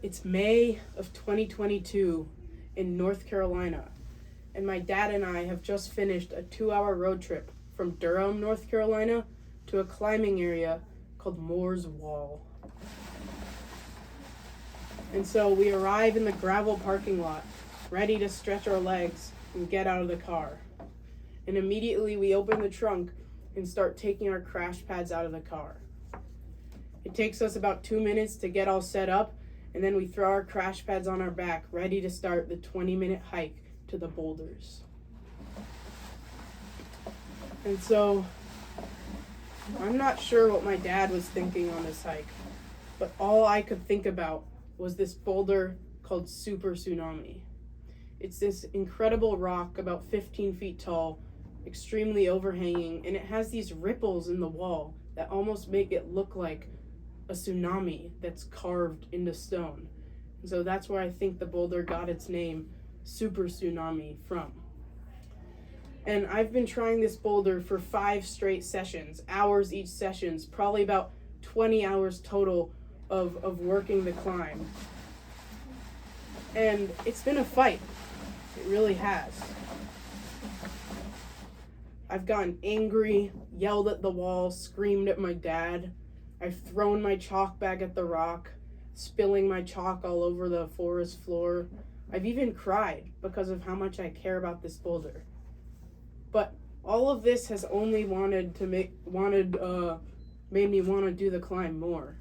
It's May of 2022 in North Carolina, and my dad and I have just finished a 2-hour road trip from Durham, North Carolina, to a climbing area called Moore's Wall. And so we arrive in the gravel parking lot, ready to stretch our legs and get out of the car. And immediately we open the trunk and start taking our crash pads out of the car. It takes us about 2 minutes to get all set up, and then we throw our crash pads on our back, ready to start the 20-minute hike to the boulders. And so, I'm not sure what my dad was thinking on this hike, but all I could think about was this boulder called Super Tsunami. It's this incredible rock about 15 feet tall, extremely overhanging, and it has these ripples in the wall that almost make it look like a tsunami that's carved into stone. And so that's where I think the boulder got its name, Super Tsunami, from. And I've been trying this boulder for 5 straight sessions, hours each sessions, probably about 20 hours total of working the climb. And it's been a fight. It really has. I've gotten angry, yelled at the wall, screamed at my dad. I've thrown my chalk bag at the rock, spilling my chalk all over the forest floor. I've even cried because of how much I care about this boulder. But all of this has only made me want to do the climb more.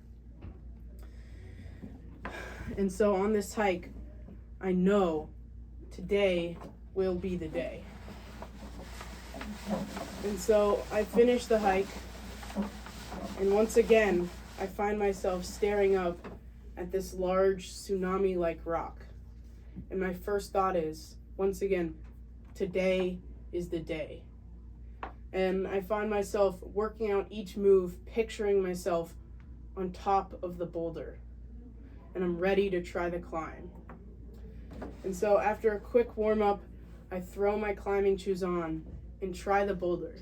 And so on this hike, I know today will be the day. And so I finished the hike, and once again, I find myself staring up at this large tsunami-like rock. And my first thought is, once again, today is the day. And I find myself working out each move, picturing myself on top of the boulder. And I'm ready to try the climb. And so after a quick warm-up, I throw my climbing shoes on and try the boulder.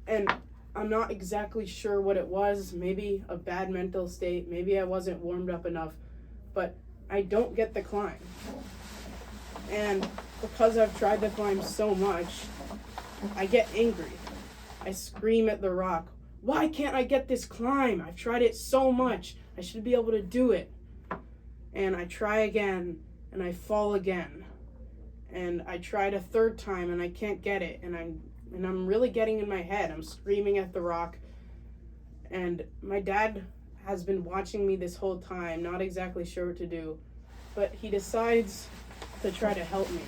And I'm not exactly sure what it was, maybe a bad mental state, maybe I wasn't warmed up enough, but I don't get the climb. And because I've tried the climb so much, I get angry. I scream at the rock, "Why can't I get this climb? I've tried it so much. I should be able to do it." And I try again, and I fall again. And I tried a third time, and I can't get it, and I'm really getting in my head. I'm screaming at the rock. And my dad has been watching me this whole time, not exactly sure what to do, but he decides to try to help me.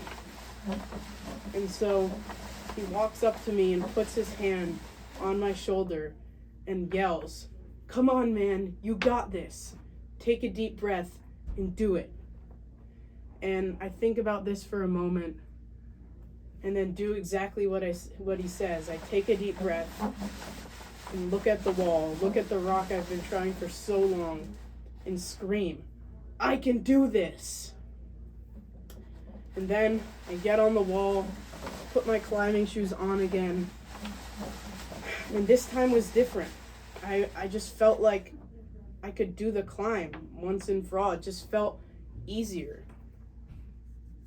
And so he walks up to me and puts his hand on my shoulder and yells, "Come on, man, you got this. Take a deep breath and do it." And I think about this for a moment and then do exactly what he says. I take a deep breath and look at the wall, look at the rock I've been trying for so long, and scream, "I can do this!" And then I get on the wall, put my climbing shoes on again, and this time was different. I just felt like I could do the climb once and for all. It just felt easier.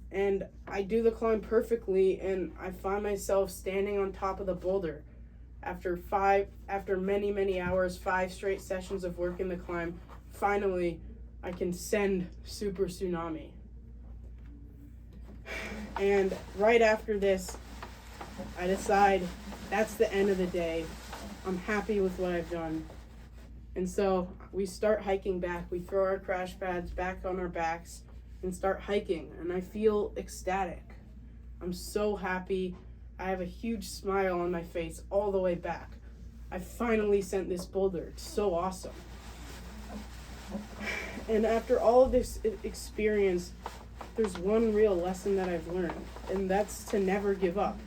And I do the climb perfectly, and I find myself standing on top of the boulder. After many hours, 5 straight sessions of working the climb, finally I can send Super Tsunami. And right after this, I decide that's the end of the day. I'm happy with what I've done. And so we start hiking back. We throw our crash pads back on our backs and start hiking, and I feel ecstatic. I'm so happy. I have a huge smile on my face all the way back. I finally sent this boulder. It's so awesome. And after all of this experience, there's one real lesson that I've learned, and that's to never give up.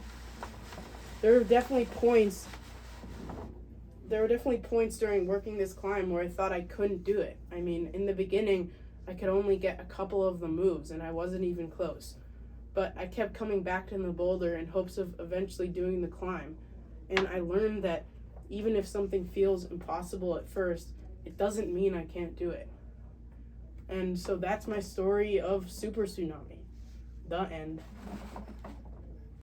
There were definitely points during working this climb where I thought I couldn't do it. I mean, in the beginning, I could only get a couple of the moves, and I wasn't even close. But I kept coming back to the boulder in hopes of eventually doing the climb. And I learned that even if something feels impossible at first, it doesn't mean I can't do it. And so that's my story of super tsunami. The end.